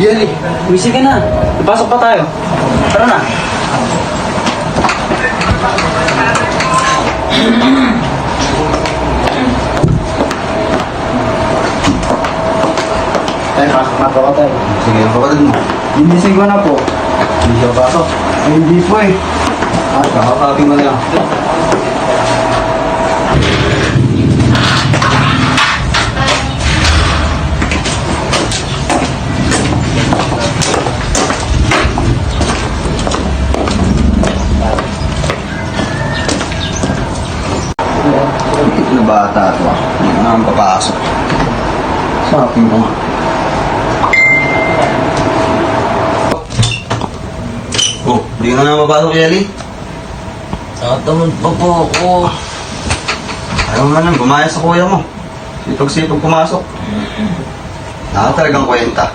Jelly, busy ka na. Ipasok pa tayo. Tara na. Tayo, pasok na po tayo. Sige, ang kapatid mo. Ginising ko na po. Hindi siya pasok. Ay, hindi po eh. Kakakapi mo na lang. Na bata ito ah. Hindi na naman papasok. Sabi mo. Oh, hindi ka na naman papasok, Jelly? Tatamad pa po ako. Ayaw nga lang, gumaya sa kuya mo. Sipag-sipag pumasok. Talagang kwenta.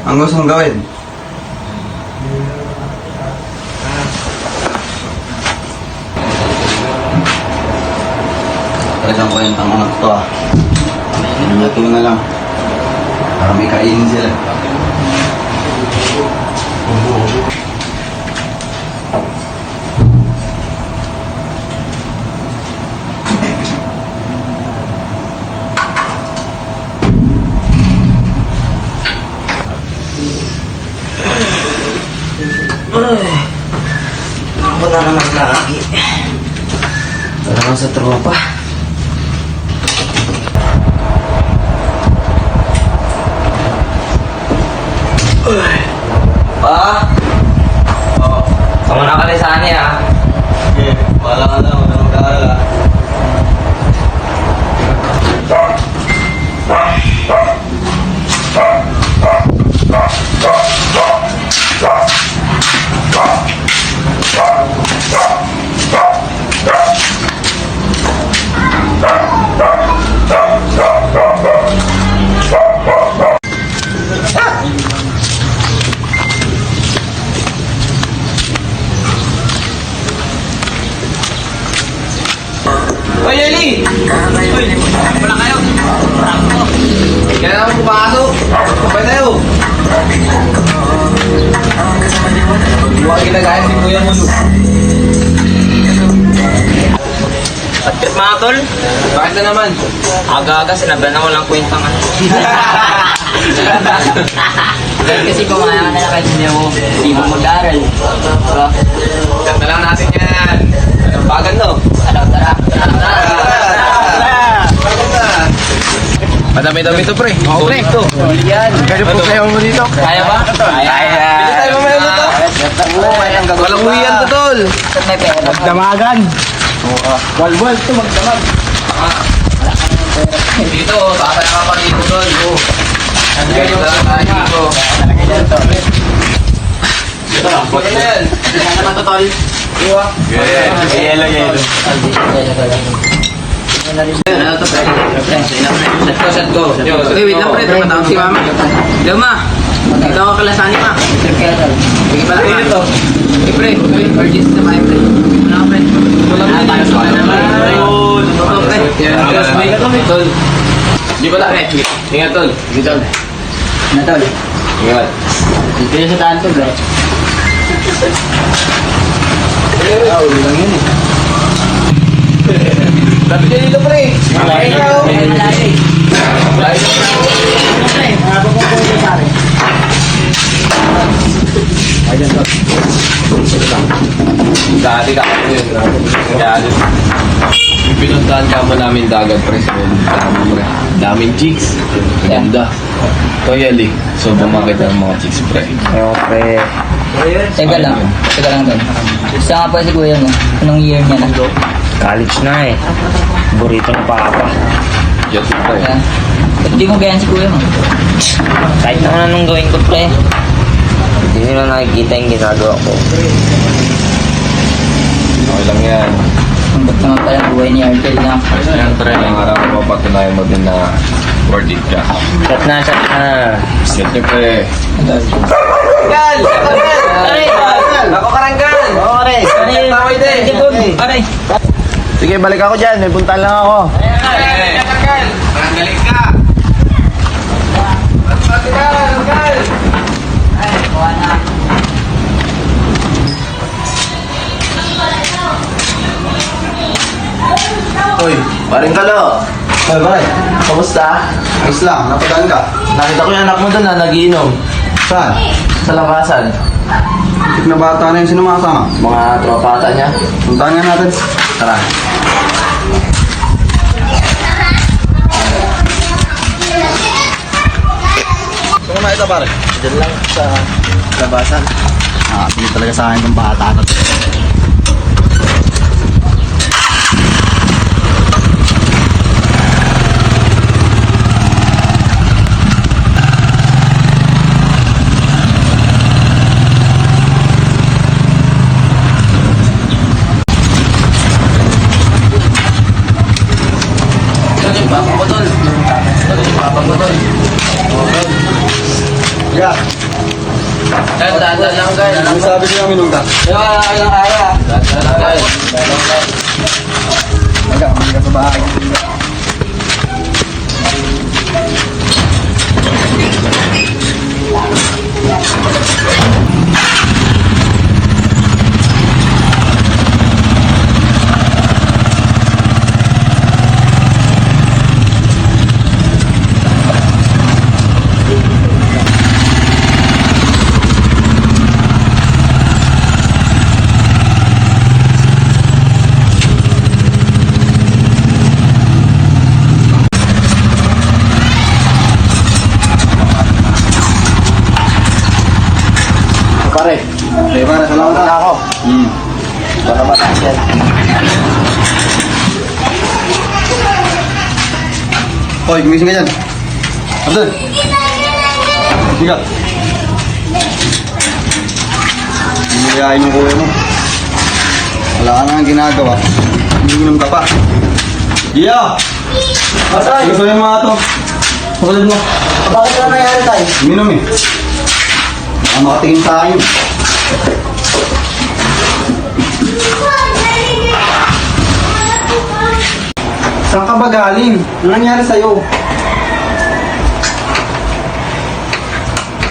Ang gusto mong gawin? Talagang kwenta ang anak to ah. Nilato na lang. Para may kainin sila. Wala naman lagi. Wala naman sa tropa. Pa? Oo. Sama na ka rin sa ani ah. Okay, wala ka na. Wala kang kaalala. Hoy, Eli! Hoy, wala kayo. Kailangan mo pumasok. Kapay tayo. Huwag ginagayan si Kuya Mulo. Bakit mga tol? Bakit na naman? Aga-aga, sinabihan ako lang kwenta nga. Kasi kumayan ka na kahit hindi mo mag-aaral. Ganda lang natin yan. Anong bagan no? Tara. Madami-dami ito pre. Oo pre. Yan. Kaya po kayo mo dito. Kaya ba? Kaya. Bilis tayo mamaya mo to. Walang uwian to tol. Magdamagan. Walwal to, magdamag. Dito, tatay ka pa dito tol. Nandiyan yung tatay dito. Dito lang. Pwede na yan. Kaya naman to tol. Iwa. Yelo. Ano to pre? Set go. Okay, wait lang pre. Tumatawag si mama. Hello ma. Ikaw ang kalasan ni ma. Sige pala ma. Okay pre. Urgent na tayo pre. Wala ka pre. Wala tayo sa naman. Totoo pre. Tol. Di pala pre. Ingat tol. Sige tol. Na tol. Ingat. Dito yung sa taan to, bro. Ulo lang yun eh. Tapi dito pre. Malaki. Habang ko po yung sa akin. Ayan to. Dati ka yun. Dati. Pinuntahan ka mo namin dagat pre. Pre. Daming chicks. Ganda. Toyali. So bumakit ang mga chicks pre. Ayaw, pre. Teka lang doon. Saan nga pa si kuya mo? Anong year niya na? College na eh. Burrito na papa. Yes pre. Kaya, ba't di mo ganyan si kuya mo? Kahit naman anong gawin ko, pre. Hindi nila nakikita yung ginagawa ko. Okay lang yan. Ang ba't naman pala ang buhay ni Arkel na? Siyempre, ang araw ko mapatunayan mo din na worth it ka. Shot na. Siyempre. Gal! Ako karanggan! Okay. Taway din! Aray! Sige, balik ako dyan. May punta lang ako. Karanggaling ka! Uy, paring kalo. Ay, pare. Kamusta? Ayos lang, napadaan ka. Nakita ko yung anak mo doon na nagiinom. Saan? Sa labasan. Tik na bata na yung sinumasama. Mga tropa ata niya. Puntahan nga natin. Tara. Saan na ito, pare? Diyan lang sa labasan. Pili talaga sa akin ng bata na to. Doon yung papa mo doon. Doon yung papa mo doon. Yeah. Daan lang guys. Ang sabi ko yung minum ka. Ilang ara. Daan lang guys. Hindi ka sa bahay. Pare, Okay, pare. Salamat wala na. ako. Hmm. Para matanggal. Hoy, gumising ka dyan. Abdul. Sige. Hinihayain yung kuya mo. Wala ka nang ginagawa. Umiinom ka pa. Iya! Patay! Gusto yung mga to. Sukulid mo. Bakit na nangyari tayo? Uminom eh. Baka makatingin sa akin. Saan ka ba galing? Ano nangyari sa'yo?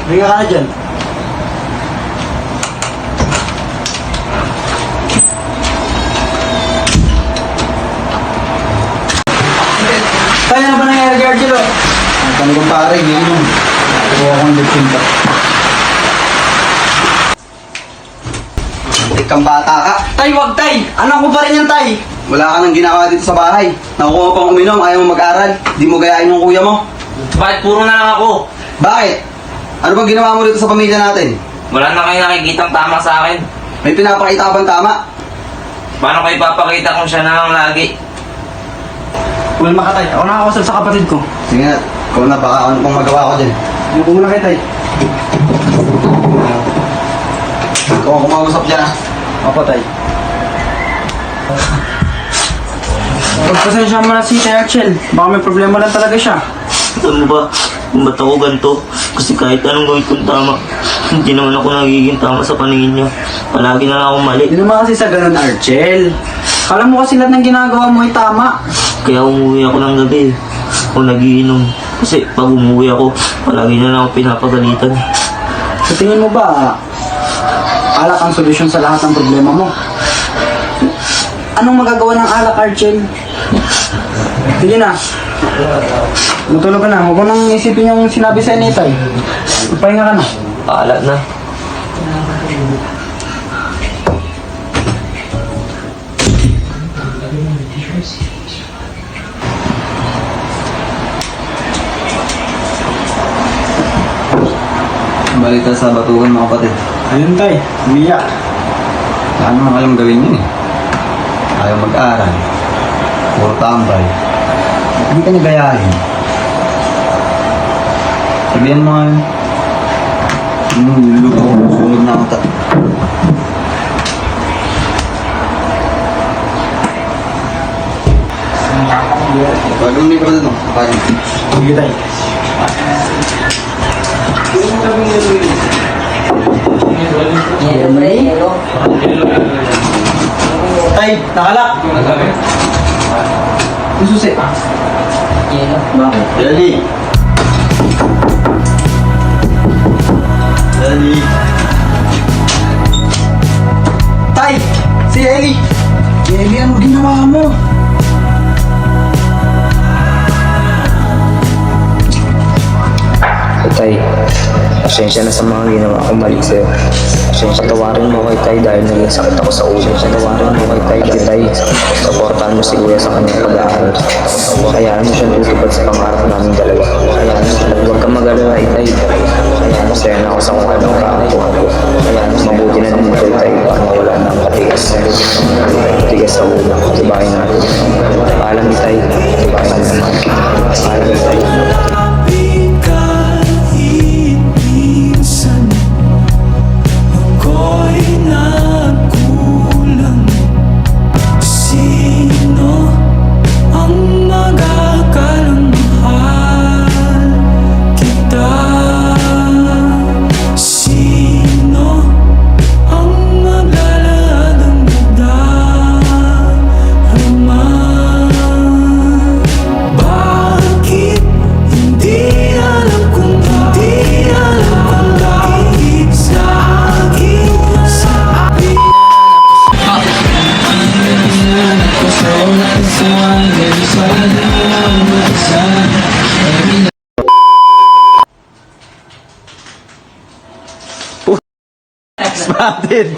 Hinga ka na dyan. Tayo na ba nangyari, Gargilo? Ang tanong kong pare, ginom. Kuha akong lipsin ka. Kang bata ka. Tay, wag tay! Anak ko pa rin yan, tay! Wala ka nang ginagawa dito sa bahay. Nakukuha pang uminom, ayaw mo mag-aral. Di mo gayain yung kuya mo. Bakit puro na lang ako? Bakit? Ano bang ginawa mo dito sa pamilya natin? Wala na kayo nakikitang tama sa akin. May pinapakita ka bang tama? Paano kayo ipapakita kung siya na lang lagi? Pulma ka, tay. Ako nakakausap sa kapatid ko. Sige na, ikaw na baka ano pang magawa ko dyan. Yung muna kay tay. Ikaw ang kumausap dyan ah. Opo, tay. Pagpasensya mo na si Tay Archel. Baka may problema lang talaga siya. Alam mo ba, kung ba't ako ganito? Kasi kahit anong gawin kong tama, hindi naman ako nagiging tama sa paningin niya. Palagi na lang akong mali. Hindi naman kasi sa ganun, Archel. Kala mo kasi lahat ng ginagawa mo ay tama. Kaya umuwi ako ng gabi. Ako nagiinom. Kasi pag umuwi ako, palagi na lang ako pinapagalitan. Sa tingin mo ba, alak ang solusyon sa lahat ng problema mo? Anong magagawa ng alak, Archel? Sige na. Matulog ka na. Huwag mo nang isipin yung sinabi sa ni Tay. Magpahinga ka na. Paalat na. Balita sa batukan mga kapatid. Ayun, Tay. Umiyak. Wala namang alam gawin yun eh. Ayaw mag-aral. Puro tambay. Hindi ka niya gayahin. Sabihan mo nga yun. Niluluto ko. Sunog na ang Bagong hindi ka ba dito? Bagong. Sige, Tay. Tay, nakalak. Yung susi. Bakit? Ready? Si Eli! Eli, ano ginawa mo? Tay, pasensya na sa mga ginawa kong mali sa'yo. Pasensya, patawarin mo kay Tay dahil naging sakit ako sa ulo. Patawarin mo kay Tay dahil Tay, supportahan mo si Kuya sa kanyang pag-aaral. Hayaan mo siyang tutupad sa pangarap namin dalawa. Hayaan mo siya, huwag kang mag-alala Tay. Hayaan mo, masaya na ako sa kung anong kaako. Hayaan mo, mabuti na din kay Tay. Paano wala na ang katigas. Katigas sa ulo. Tibahin natin. Paalam ni Tay. Tibahin natin. Paalam ni Tay. Spotted!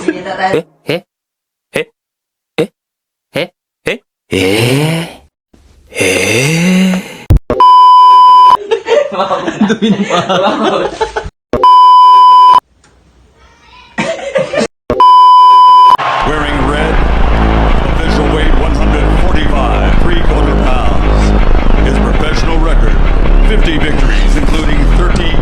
Wearing red, official weight 145, 3/4 pounds. His professional record, 50 victories, including 13